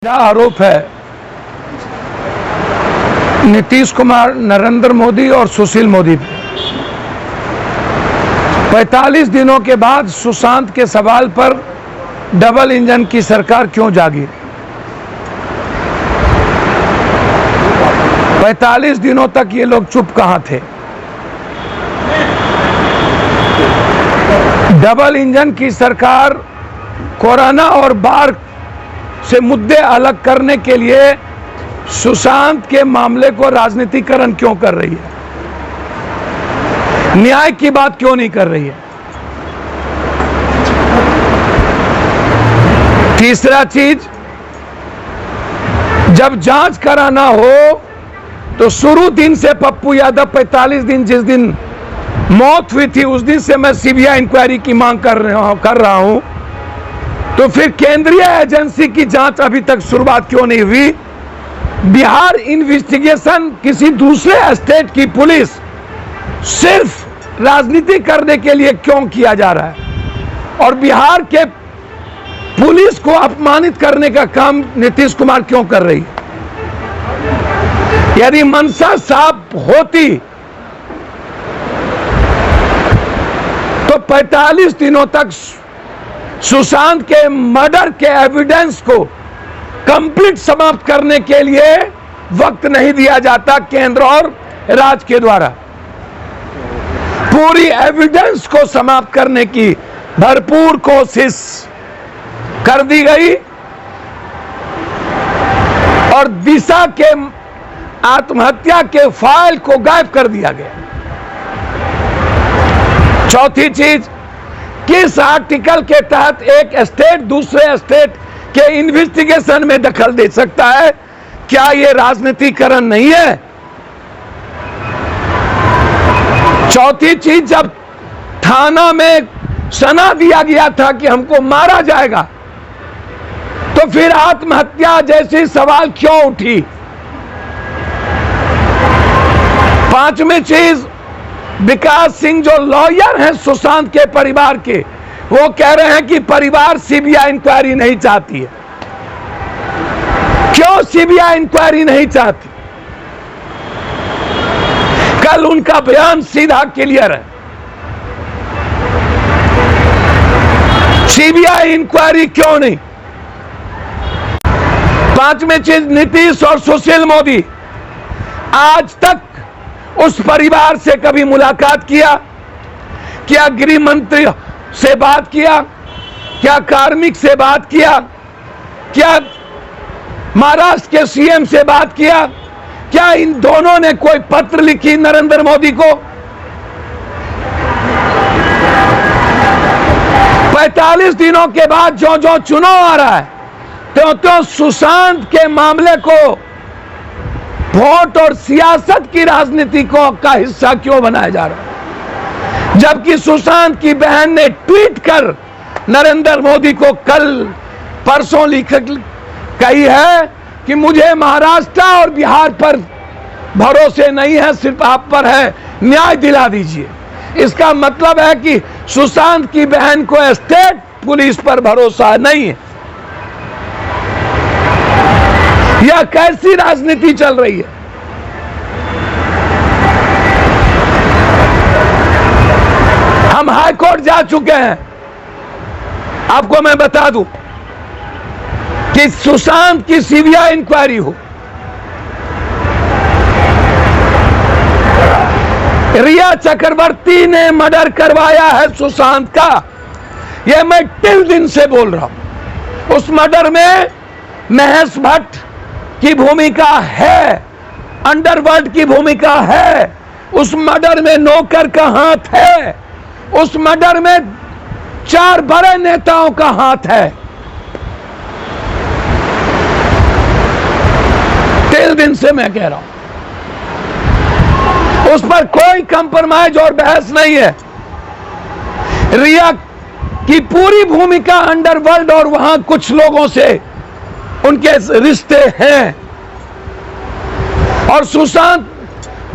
आरोप है नीतीश कुमार, नरेंद्र मोदी और सुशील मोदी पे 45 दिनों के बाद सुशांत के सवाल पर डबल इंजन की सरकार क्यों जागी? 45 दिनों तक ये लोग चुप कहां थे? डबल इंजन की सरकार कोरोना और बाढ़ से मुद्दे अलग करने के लिए सुशांत के मामले को राजनीतिकरण क्यों कर रही है? न्याय की बात क्यों नहीं कर रही है? तीसरा चीज, जब जांच कराना हो तो शुरू दिन से पप्पू यादव 45 दिन जिस दिन मौत हुई थी उस दिन से मैं सीबीआई इंक्वायरी की मांग कर रहा हूं, तो फिर केंद्रीय एजेंसी की जांच अभी तक शुरुआत क्यों नहीं हुई? बिहार इन्वेस्टिगेशन किसी दूसरे स्टेट की पुलिस सिर्फ राजनीति करने के लिए क्यों किया जा रहा है? और बिहार के पुलिस को अपमानित करने का काम नीतीश कुमार क्यों कर रही है? यदि मंशा साफ होती तो 45 दिनों तक सुशांत के मर्डर के एविडेंस को कंप्लीट समाप्त करने के लिए वक्त नहीं दिया जाता केंद्र और राज्य के द्वारा। पूरी एविडेंस को समाप्त करने की भरपूर कोशिश कर दी गई और दिशा के आत्महत्या के फाइल को गायब कर दिया गया। चौथी चीज, किस आर्टिकल के तहत एक स्टेट दूसरे स्टेट के इन्वेस्टिगेशन में दखल दे सकता है? क्या यह राजनीतिकरण नहीं है? चौथी चीज, जब थाना में सना दिया गया था कि हमको मारा जाएगा, तो फिर आत्महत्या जैसी सवाल क्यों उठी? पांचवी चीज, विकास सिंह जो लॉयर हैं सुशांत के परिवार के, वो कह रहे हैं कि परिवार सीबीआई इंक्वायरी नहीं चाहती है। क्यों सीबीआई इंक्वायरी नहीं चाहती? कल उनका बयान सीधा क्लियर है। सीबीआई इंक्वायरी क्यों नहीं? पांचवी चीज, नीतीश और सुशील मोदी आज तक उस परिवार से कभी मुलाकात किया? क्या गृह मंत्री से बात किया? क्या कार्मिक से बात किया? क्या महाराष्ट्र के सीएम से बात किया? क्या इन दोनों ने कोई पत्र लिखी नरेंद्र मोदी को? 45 दिनों के बाद जो जो चुनाव आ रहा है तो सुशांत के मामले को वोट और सियासत की राजनीति का हिस्सा क्यों बनाया जा रहा है? जबकि सुशांत की बहन ने ट्वीट कर नरेंद्र मोदी को कल परसों कही है कि मुझे महाराष्ट्र और बिहार पर भरोसे नहीं है, सिर्फ आप पर है, न्याय दिला दीजिए। इसका मतलब है कि सुशांत की बहन को स्टेट पुलिस पर भरोसा नहीं है। यह कैसी राजनीति चल रही है? हम हाई कोर्ट जा चुके हैं। आपको मैं बता दूं कि सुशांत की सीबीआई इंक्वायरी हो, रिया चक्रवर्ती ने मर्डर करवाया है सुशांत का, यह मैं टिल दिन से बोल रहा हूं। उस मर्डर में महेश भट्ट की भूमिका है, अंडरवर्ल्ड की भूमिका है, उस मर्डर में नौकर का हाथ है, उस मर्डर में 4 बड़े नेताओं का हाथ है। तिल दिन से मैं कह रहा हूं, उस पर कोई कंप्रोमाइज और बहस नहीं है। रिया की पूरी भूमिका अंडरवर्ल्ड और वहां कुछ लोगों से उनके रिश्ते हैं, और सुशांत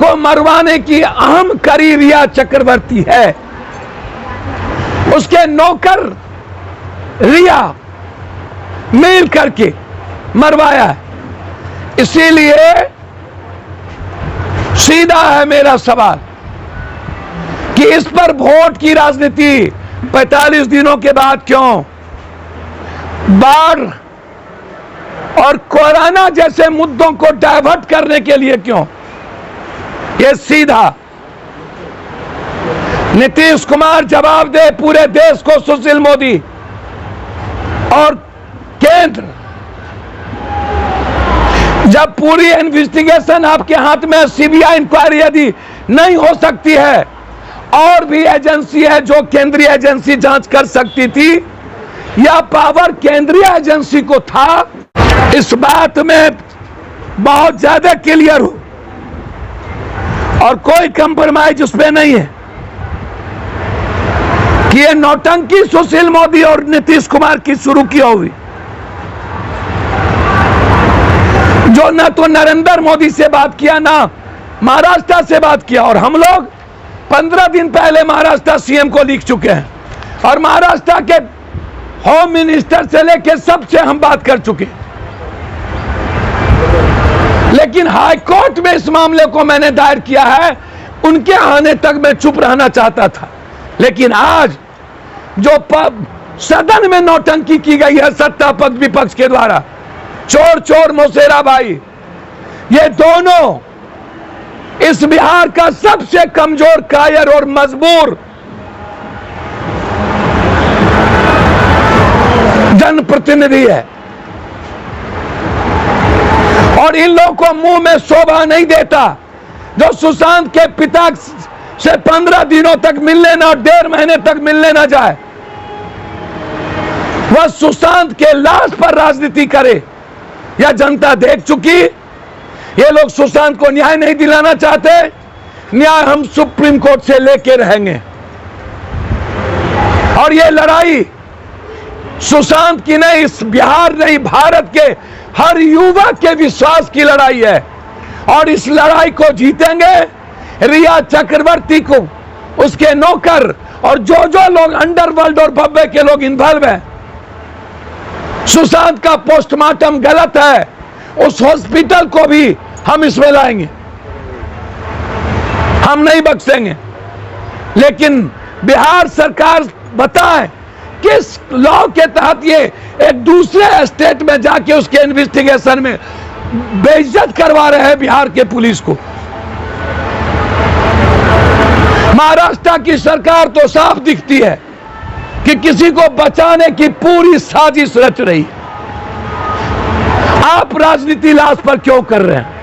को मरवाने की अहम कड़ी रिया चक्रवर्ती है। उसके नौकर रिया मिल करके मरवाया है। इसीलिए सीधा है मेरा सवाल कि इस पर वोट की राजनीति 45 दिनों के बाद क्यों? बाढ़ और कोरोना जैसे मुद्दों को डाइवर्ट करने के लिए क्यों? ये सीधा नीतीश कुमार जवाब दे पूरे देश को, सुशील मोदी और केंद्र। जब पूरी इन्वेस्टिगेशन आपके हाथ में, सीबीआई इंक्वायरी यदि नहीं हो सकती है, और भी एजेंसी है जो केंद्रीय एजेंसी जांच कर सकती थी, या पावर केंद्रीय एजेंसी को था, इस बात में बहुत ज्यादा क्लियर हो और कोई कंप्रोमाइज उसमें नहीं है कि ये नौटंकी सुशील मोदी और नीतीश कुमार की शुरू की होगी, जो न तो नरेंद्र मोदी से बात किया ना महाराष्ट्र से बात किया। और हम लोग 15 दिन पहले महाराष्ट्र सीएम को लिख चुके हैं और महाराष्ट्र के होम मिनिस्टर से लेकर सबसे हम बात कर चुके हैं, लेकिन हाई कोर्ट में इस मामले को मैंने दायर किया है। उनके आने तक मैं चुप रहना चाहता था, लेकिन आज जो सदन में नौटंकी की गई है सत्ता पक्ष विपक्ष के द्वारा, चोर चोर मौसेरा भाई, ये दोनों इस बिहार का सबसे कमजोर, कायर और मजबूर जनप्रतिनिधि है और इन लोगों को मुंह में शोभा नहीं देता जो सुशांत के पिता से 15 दिनों तक मिलने ना, 1.5 महीने तक मिलने ना जाए, वह सुशांत के लाश पर राजनीति करे। यह जनता देख चुकी। ये लोग सुशांत को न्याय नहीं दिलाना चाहते, न्याय हम सुप्रीम कोर्ट से लेके रहेंगे। और ये लड़ाई सुशांत की नहीं, इस बिहार नहीं, भारत के हर युवा के विश्वास की लड़ाई है और इस लड़ाई को जीतेंगे। रिया चक्रवर्ती को, उसके नौकर और जो जो लोग अंडरवर्ल्ड और बब्बे के लोग इन्वॉल्व हैं, सुशांत का पोस्टमार्टम गलत है, उस हॉस्पिटल को भी हम इसमें लाएंगे, हम नहीं बख्शेंगे। लेकिन बिहार सरकार बताए किस लॉ के तहत ये एक दूसरे स्टेट में जाके उसके इन्वेस्टिगेशन में बेइज्जत करवा रहे हैं बिहार के पुलिस को। महाराष्ट्र की सरकार तो साफ दिखती है कि किसी को बचाने की पूरी साजिश रच रही। आप राजनीति लाश पर क्यों कर रहे हैं?